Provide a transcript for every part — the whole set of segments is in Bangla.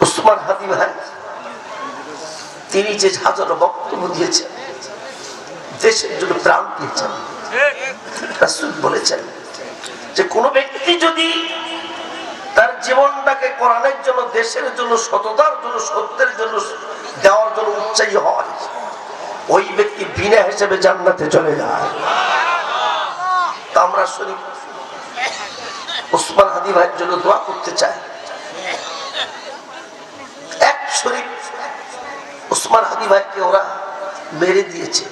উসমান হাদি ভাই তিনি যে হাজারো বক্তব্য দিয়েছেন, দেশের জন্য প্রাণ দিয়েছেন। রাসূল বলেছেন যে কোন ব্যক্তি যদি তার জীবনটাকে কোরআনের জন্য, দেশের জন্য, সততার জন্য, সত্যের জন্য দেওয়ার জন্য উৎসাহী হয়, ওই ব্যক্তি বিনা হিসেবে জান্নাতে চলে যায়। আমরা শরীফ উসমান হাদি ভাইয়ের জন্য দোয়া করতে চাই। এক শরীফ উসমান হাদি ভাইকে ওরা মেরে দিয়েছে।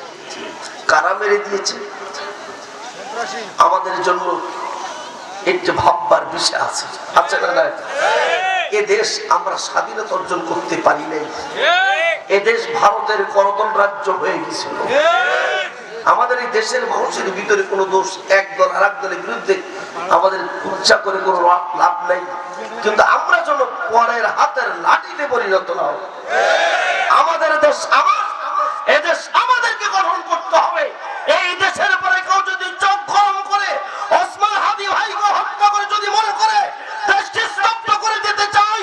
কারা মেরে দিয়েছে আমাদের জন্য একটু ভাববার বিষয় আছে। আচ্ছা না, এ দেশ আমরা স্বাধীনতা অর্জন করতে পারি নাই। এ দেশ ভারতের করতল রাজ্য হয়ে গেছিল। আমাদের এই দেশের মানুষের ভিতরে কোনো দোষ, এক দল আর এক দলের বিরুদ্ধে আমাদের উচ্চা করে কোনো লাভ নাই। কিন্তু আমরা যেন পরের হাতের লাঠিতে পরিণত না হই। আমাদের দেশ আমার, এ দেশ আমাদেরকে গঠন করতে হবে। এই দেশের পরে কেউ যদি চোখ গরম করে ওসমান হাদি ভাইকে হত্যা করে যদি মনে করে দেশকে স্তব্ধ করে দিতে চাই,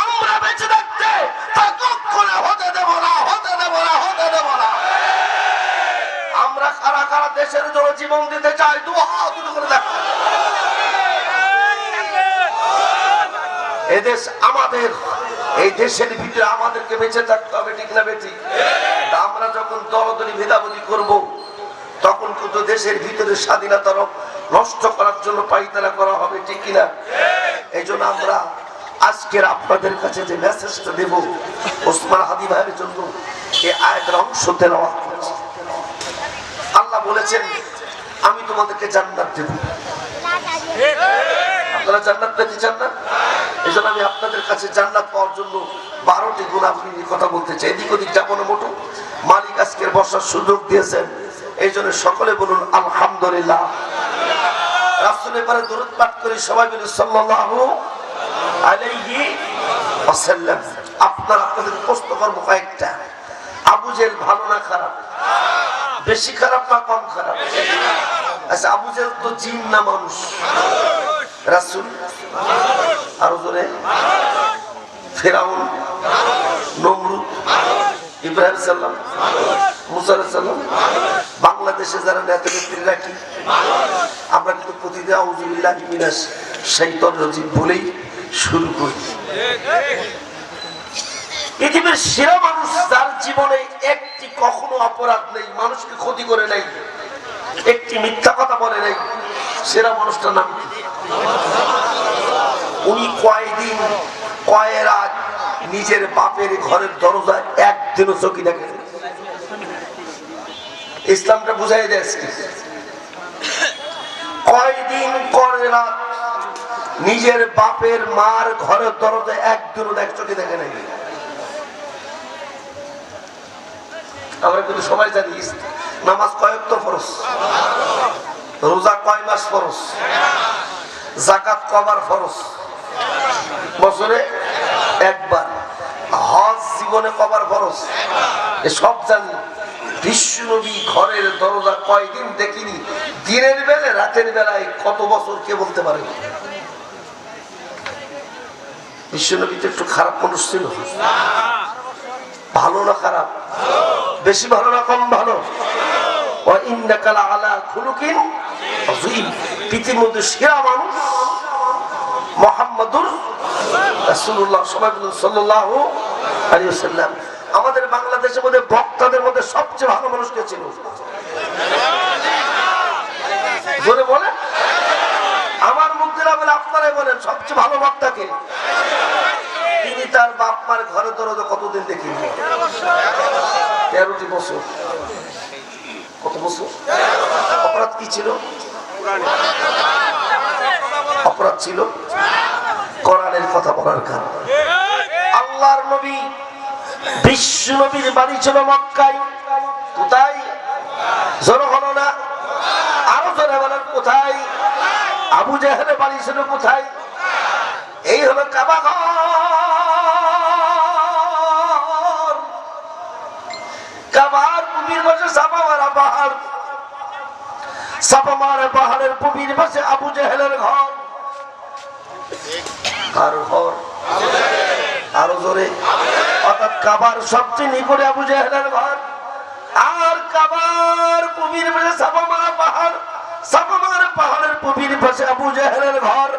আমরা বেঁচে থাকতে তা কখনো হতে দেব না, হতে দেব না, হতে দেব না। আমরা কারা কারা দেশের জন্য জীবন দিতে চাই, দুই হাত উঁচু করে দেখো। এই দেশ আমাদের, এই দেশের ভিতরে আমাদেরকে বেঁচে থাকতে হবে, ঠিক না বেটি? আমরা যখন দলদলি ভেদাভেদি করব, তখন কিন্তু দেশের ভিতরে স্বাধীনতা নষ্ট করার জন্য পায়তারা করা হবে, ঠিক কিনা? এই জন্য আমরা আজকের আপনাদের কাছে যে মেসেজটা দেব, ওসমান হাদি ভাইয়ের জন্য এই আয়াতের অংশ তেলাওয়াত করছি। আল্লাহ বলেছেন আমি তোমাদেরকে জান্নাত দেব। আপনারা জান্নাত পেতে চান না? এই জন্য আমি আপনাদের কাছে জান্নাত পাওয়ার জন্য 12টি গুণাবলীর কথা বলতে চাই। এদিক ওদিক যাবো না মোটো। মালিক আজকের বসার সুযোগ দিয়েছেন, এই জন্য সকলে বলুন আলহামদুলিল্লাহ। রাসূলের পরে দরুদ পাঠ করি, সবাই বলি সাল্লাল্লাহু আলাইহি ওয়াসাল্লাম। আপনাদের প্রশ্ন করবো কয়েকটা। আবু জেহেল ভালো না খারাপ? বেশি খারাপ না কম খারাপ? আচ্ছা, আবু জেহেল তো জিন না মানুষ? রাসূল আরো জোরে? ফেরাউন, নমরুদ, ইব্রাহিম সাল্লাম, মুসা সাল্লাম, বাংলাদেশে যারা নেতা নেত্রীরা কি আমরা কিন্তু প্রতিদিন আউযুবিল্লাহি মিনাশ শাইতানির রাজিম বলেই শুরু করি। পৃথিবীর সেরা মানুষ যার জীবনে একটি কখনো অপরাধ নেই, মানুষকে ক্ষতি করে নাই, একটি মিথ্যা কথা বলে নাই, সেরা মানুষটার নাম কি? উনি কয়দিন কয় রাত নিজের বাপের ঘরের দরজায় একদিনও চোখে দেখেন। ইসলামটা বুঝাই দেয় কয়দিন কয় রাত নিজের বাপের মার ঘরের দরজায় একদিনও চোখে দেখে নাই। আমরা কিন্তু সবাই জানি নামাজ কয়েক তো ফরজ, রোজা কয় মাস ফরজ, যাকাত কবার ফরজ? বছরে একবার। হজ জীবনে কবার ফরজ? সব জানি। বিশ্ব নবী ঘরের দরজা কয়দিন দেখিনি, দিনের বেলায় রাতের বেলায় কত বছর কে বলতে পারে? বিশ্ব নবী তো একটু খারাপ মানুষ ছিল? ভালো না খারাপ? বেশি ভালো না কম ভালো? ওয়া ইন্নাকা লাআলা খুলুকিন আযীম। পৃথিবীর মধ্যে সেরা মানুষ মুহাম্মাদুর রাসূলুল্লাহ সাল্লাল্লাহু আলাইহি ওয়াসাল্লাম। আমাদের বাংলাদেশের মধ্যে বক্তাদের মধ্যে সবচেয়ে ভালো মানুষ কে ছিল? বলে বলে আমার মুখ দিয়ে বলে, আপনারাই বলেন সবচেয়ে ভালো বক্তা কে? তিনি তার বাপ মার ঘরে দরজা কতদিন দেখিনি? 13টি বছর। কত বছর? অপরাধ কি ছিল? অপরাধ ছিল কোরআনের কথা বলার কারণে। আল্লাহর নবী, বিশ্ব নবীর বাড়ি ছিল মক্কায়। কোথায়? জোরে হলো না? আরো জোরে বলেন কোথায়? আবু জেহেলের বাড়ি ছিল কোথায়? এই হলো কাবা ঘর। কাবার পূর্বের পাশে সাফা মারা পাহাড়, সাফা মারা পাহাড়ের পূর্বের পাশে আবু জেহেলের ঘর। কার ঘর? আরো জোরে। অর্থাৎ কাবার সবচেয়ে নিকটে আবু জেহেলের ঘর, আর কাবার পূবের পাশে সাফা মারা পাহাড়, সাফা মারা পাহাড়ের পূবের পাশে আবু জেহেলের ঘর,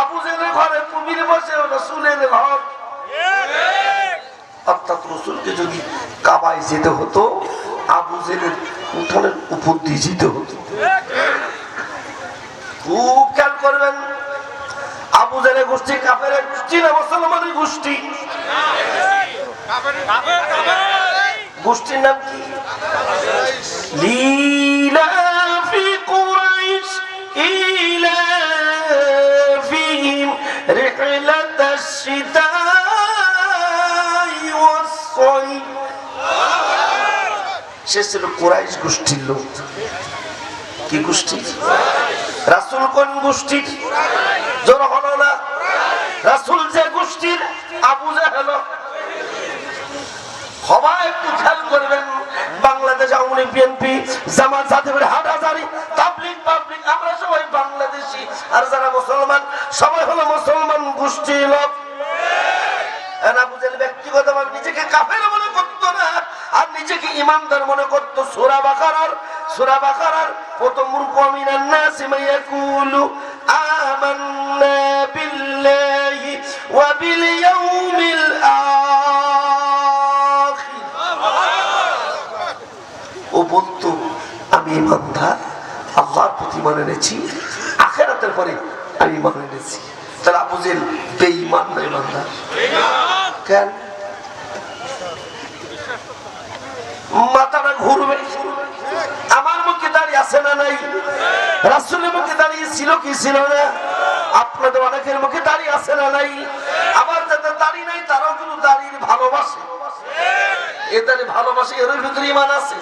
আবু জেহেলের ঘরের পূবের পাশে রাসূলের ঘর। অর্থাৎ রাসূলকে যদি কাবায় যেতে হতো আবু জেহেলের উঠানের উপর দিয়ে যেতে হতো। খুব খেয়াল করবেন, আবু জেহেলের গোষ্ঠী কাফেরের গোষ্ঠী না মুসলমানের গোষ্ঠী? গোষ্ঠীর নাম কি? লিলাফি কুরাইশ ইলাফিহিম রিহলাতাশ শিতাই ওয়াস সাইফ। সে ছিল কুরাইশ গোষ্ঠীর লোক। কি গোষ্ঠী? রাসূল কোন গোষ্ঠীর? জোর হলো না। রাসূল যে গোষ্ঠীর, আবু জেহেল। সবাই একটু খেয়াল করবেন, বাংলাদেশ আওয়ামী লীগ, বিএনপি, জামাত, জাতীয় হাটহাজারী, তাবলীগ, পাবলিক, আমরা সবাই বাংলাদেশী। আর যারা মুসলমান সবাই হলো মুসলমান গোষ্ঠীর লোক। আবু জেহেল ব্যক্তিগতভাবে নিজেকে কাফের মনে করতো না, আর নিজেকে ইমানদার মনে করতো। সূরা বাকারার প্রথম রুকু মিনান নাসি মান ইয়াকুলু আমান্না বিল্লাহি ওয়া বিল ইয়াউমিল আখির। ও বলতো আমি ইমানদার, আল্লাহর প্রতি ঈমান এনেছি, আখিরাতের পরে আমি ঈমান এনেছি। তাহলে আবু জেহেল বেঈমান না ইমানদার? কেন? মাথাটা ঘুরবে। আমার মুখে দাঁড়িয়ে আছে না নাই? রাসূলের মুখে দাঁড়িয়ে ছিল কি ছিল না? আপনাদের অনেকের মুখে দাঁড়িয়ে আছে না নাই? আবার যাদের দাঁড়িয়ে নাই তারাও কিন্তু দাঁড়িয়ে ভালোবাসে। এ দাঁড়িয়ে ভালোবাসে, এর ভিতরে ঈমান আছে।